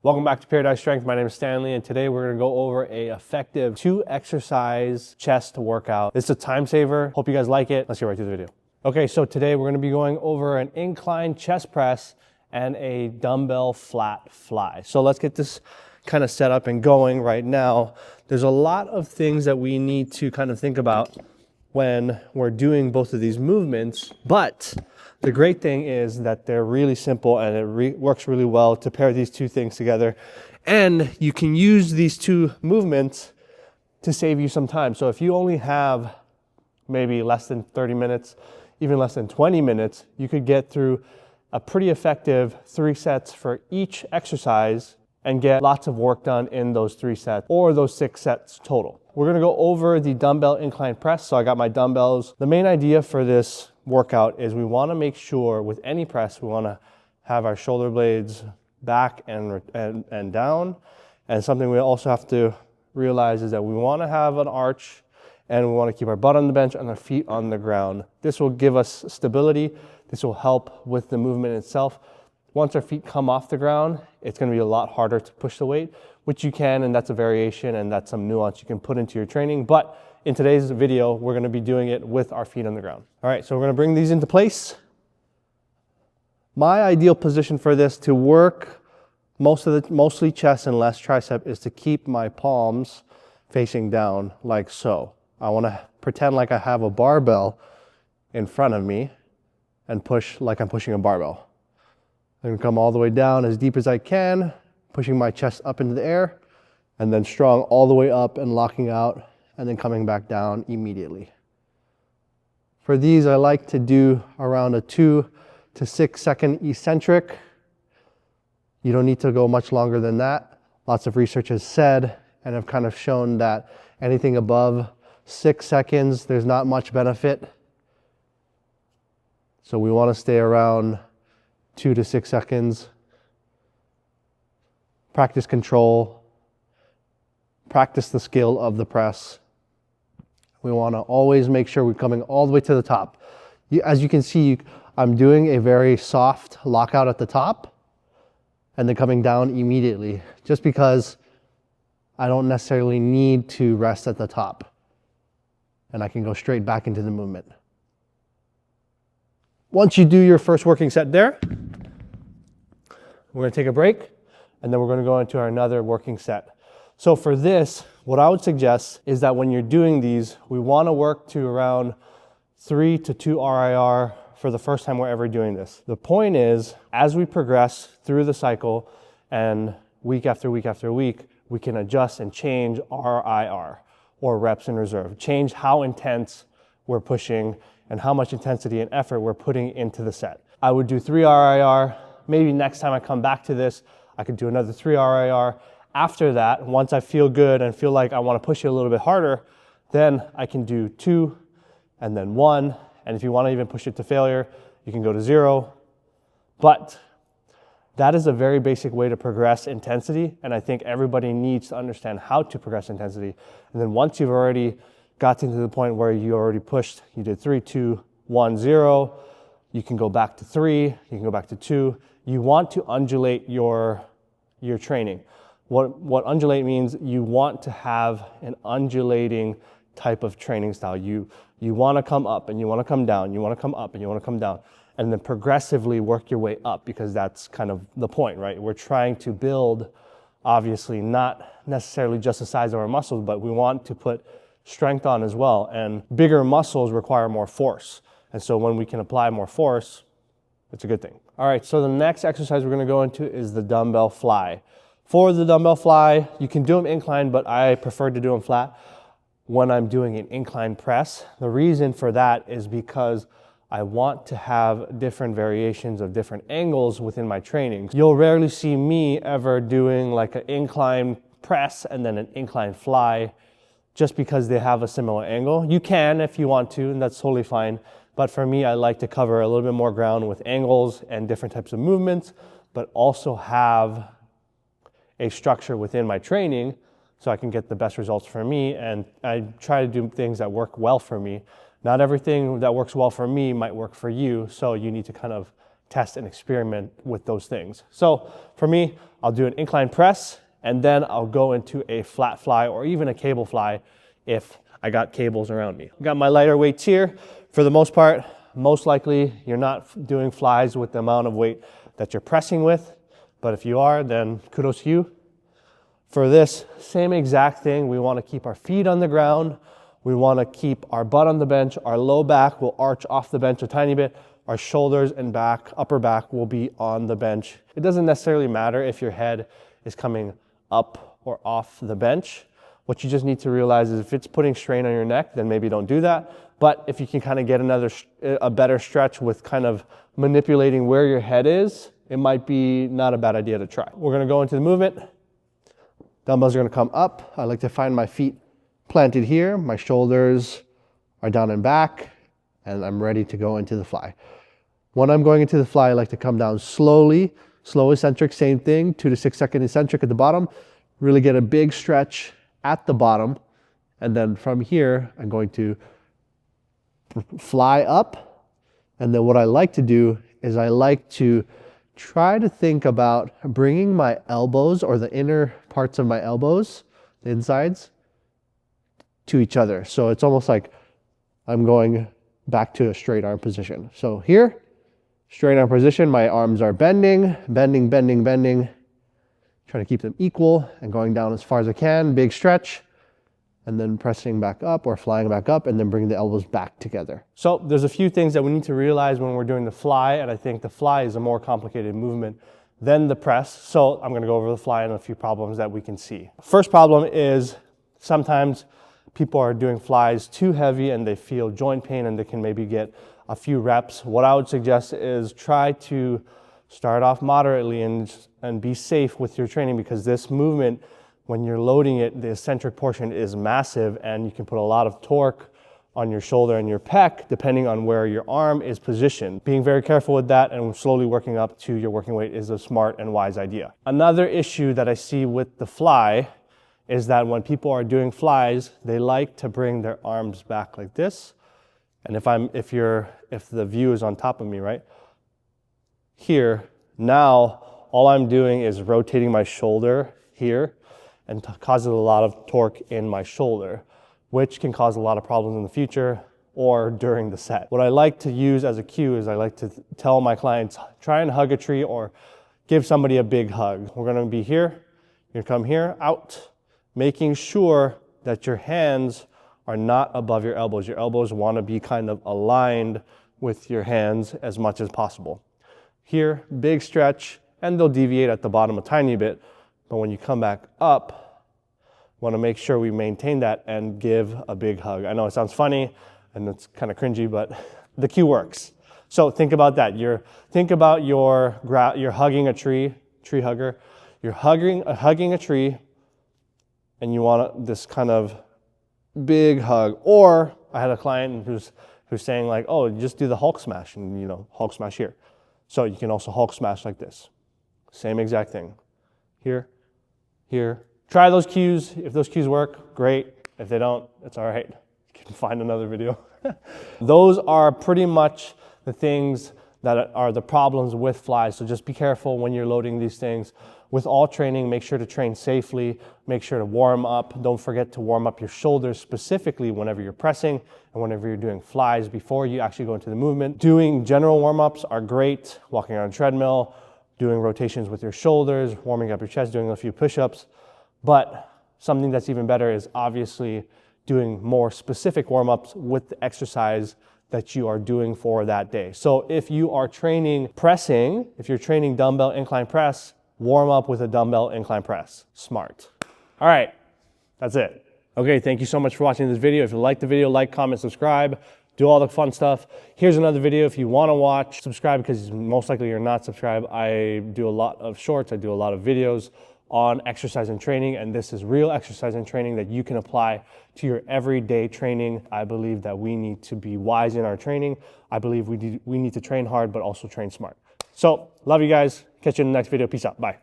Welcome back to Paradise Strength. My name is Stanley, and today we're gonna go over a effective 2-exercise chest workout. It's a time saver. Hope you guys like it. Let's get right to the video. Okay, so today we're gonna be going over an incline chest press and a dumbbell flat fly. So let's get this kind of set up and going right now. There's a lot of things that we need to kind of think about when we're doing both of these movements, but the great thing is that they're really simple and it works really well to pair these two things together. And you can use these two movements to save you some time. So if you only have maybe less than 30 minutes, even less than 20 minutes, you could get through a pretty effective 3 sets for each exercise and get lots of work done in those 3 sets or those 6 sets total. We're gonna go over the dumbbell incline press. So I got my dumbbells. The main idea for this workout is we wanna make sure with any press, we wanna have our shoulder blades back and down. And something we also have to realize is that we wanna have an arch and we wanna keep our butt on the bench and our feet on the ground. This will give us stability. This will help with the movement itself. Once our feet come off the ground, it's gonna be a lot harder to push the weight, which you can, and that's a variation and that's some nuance you can put into your training. But in today's video, we're gonna be doing it with our feet on the ground. All right, so we're gonna bring these into place. My ideal position for this to work mostly chest and less tricep is to keep my palms facing down like so. I wanna pretend like I have a barbell in front of me and push like I'm pushing a barbell. I'm gonna come all the way down as deep as I can, pushing my chest up into the air, and then strong all the way up and locking out, and then coming back down immediately. For these, I like to do around a 2 to 6 second eccentric. You don't need to go much longer than that. Lots of research has said and have kind of shown that anything above 6 seconds, there's not much benefit. So we wanna stay around 2 to 6 seconds. Practice control, practice the skill of the press. We want to always make sure we're coming all the way to the top. As you can see, I'm doing a very soft lockout at the top and then coming down immediately, just because I don't necessarily need to rest at the top and I can go straight back into the movement. Once you do your first working set there, we're going to take a break and then we're going to go into our another working set. So for this, what I would suggest is that when you're doing these, we want to work to around 3 to 2 RIR for the first time we're ever doing this. The point is, as we progress through the cycle and week after week after week, we can adjust and change RIR, or reps in reserve. Change how intense we're pushing and how much intensity and effort we're putting into the set. I would do 3 RIR. Maybe next time I come back to this, I could do another 3 RIR. After that, once I feel good and feel like I want to push it a little bit harder, then I can do 2 and then 1. And if you want to even push it to failure, you can go to 0. But that is a very basic way to progress intensity. And I think everybody needs to understand how to progress intensity. And then once you've already gotten to the point where you already pushed, you did 3, 2, 1, 0, you can go back to 3, you can go back to 2. You want to undulate your training. What undulate means, you want to have an undulating type of training style. You want to come up and you want to come down, you want to come up and you want to come down, and then progressively work your way up, because that's kind of the point, right? We're trying to build, obviously, not necessarily just the size of our muscles, but we want to put strength on as well. And bigger muscles require more force. And so when we can apply more force, it's a good thing. All right, so the next exercise we're going to go into is the dumbbell fly. For the dumbbell fly, you can do them inclined, but I prefer to do them flat when I'm doing an incline press. The reason for that is because I want to have different variations of different angles within my training. You'll rarely see me ever doing like an incline press and then an incline fly just because they have a similar angle. You can if you want to, and that's totally fine. But for me, I like to cover a little bit more ground with angles and different types of movements, but also have a structure within my training so I can get the best results for me. And I try to do things that work well for me. Not everything that works well for me might work for you, so you need to kind of test and experiment with those things. So for me, I'll do an incline press, and then I'll go into a flat fly or even a cable fly if I got cables around me. Got my lighter weights here. For the most part, most likely you're not doing flies with the amount of weight that you're pressing with, but if you are, then kudos to you. For this same exact thing, we want to keep our feet on the ground. We want to keep our butt on the bench. Our low back will arch off the bench a tiny bit. Our shoulders and back, upper back will be on the bench. It doesn't necessarily matter if your head is coming up or off the bench. What you just need to realize is if it's putting strain on your neck, then maybe don't do that. But if you can kind of get a better stretch with kind of manipulating where your head is, it might be not a bad idea to try. We're going to go into the movement. Dumbbells are going to come up. I like to find my feet planted here. My shoulders are down and back, and I'm ready to go into the fly. When I'm going into the fly, I like to come down slowly. Slow eccentric, same thing, 2 to 6 second eccentric at the bottom. Really get a big stretch at the bottom. And then from here, I'm going to fly up. And then what I like to do is I like to try to think about bringing my elbows or the inner parts of my elbows, the insides, to each other. So it's almost like I'm going back to a straight arm position. So here, straight arm position, my arms are bending, bending, bending, bending. Trying to keep them equal and going down as far as I can, big stretch, and then pressing back up or flying back up and then bring the elbows back together. So there's a few things that we need to realize when we're doing the fly, and I think the fly is a more complicated movement than the press. So I'm gonna go over the fly and a few problems that we can see. First problem is sometimes people are doing flies too heavy and they feel joint pain and they can maybe get a few reps. What I would suggest is try to start off moderately and be safe with your training, because this movement, when you're loading it, the eccentric portion is massive and you can put a lot of torque on your shoulder and your pec depending on where your arm is positioned. Being very careful with that and slowly working up to your working weight is a smart and wise idea. Another issue that I see with the fly is that when people are doing flies, they like to bring their arms back like this. And if the view is on top of me, right? Here, now all I'm doing is rotating my shoulder here and causes a lot of torque in my shoulder, which can cause a lot of problems in the future or during the set. What I like to use as a cue is I like to tell my clients, try and hug a tree or give somebody a big hug. We're gonna be here, you're gonna come here, out, making sure that your hands are not above your elbows. Your elbows wanna be kind of aligned with your hands as much as possible. Here, big stretch, and they'll deviate at the bottom a tiny bit, but when you come back up, want to make sure we maintain that and give a big hug. I know it sounds funny and it's kind of cringy, but the cue works. So think about that. You're hugging a tree hugger. You're hugging a tree, and you want this kind of big hug. Or I had a client who's saying like, oh, just do the Hulk smash, and Hulk smash here. So you can also Hulk smash like this. Same exact thing. Here, here. Try those cues. If those cues work, great. If they don't, it's all right. You can find another video. Those are pretty much the things that are the problems with flies. So just be careful when you're loading these things. With all training, make sure to train safely. Make sure to warm up. Don't forget to warm up your shoulders specifically whenever you're pressing and whenever you're doing flies before you actually go into the movement. Doing general warm-ups are great. Walking on a treadmill, doing rotations with your shoulders, warming up your chest, doing a few push-ups. But something that's even better is obviously doing more specific warm-ups with the exercise that you are doing for that day. So if you are training pressing, if you're training dumbbell incline press, warm up with a dumbbell incline press. Smart. All right, that's it. Okay, thank you so much for watching this video. If you liked the video, like, comment, subscribe, do all the fun stuff. Here's another video if you want to watch. Subscribe, because most likely you're not subscribed. I do a lot of shorts, I do a lot of videos on exercise and training, and this is real exercise and training that you can apply to your everyday training. I believe that we need to be wise in our training. I believe we need to train hard, but also train smart. So, love you guys. Catch you in the next video. Peace out. Bye.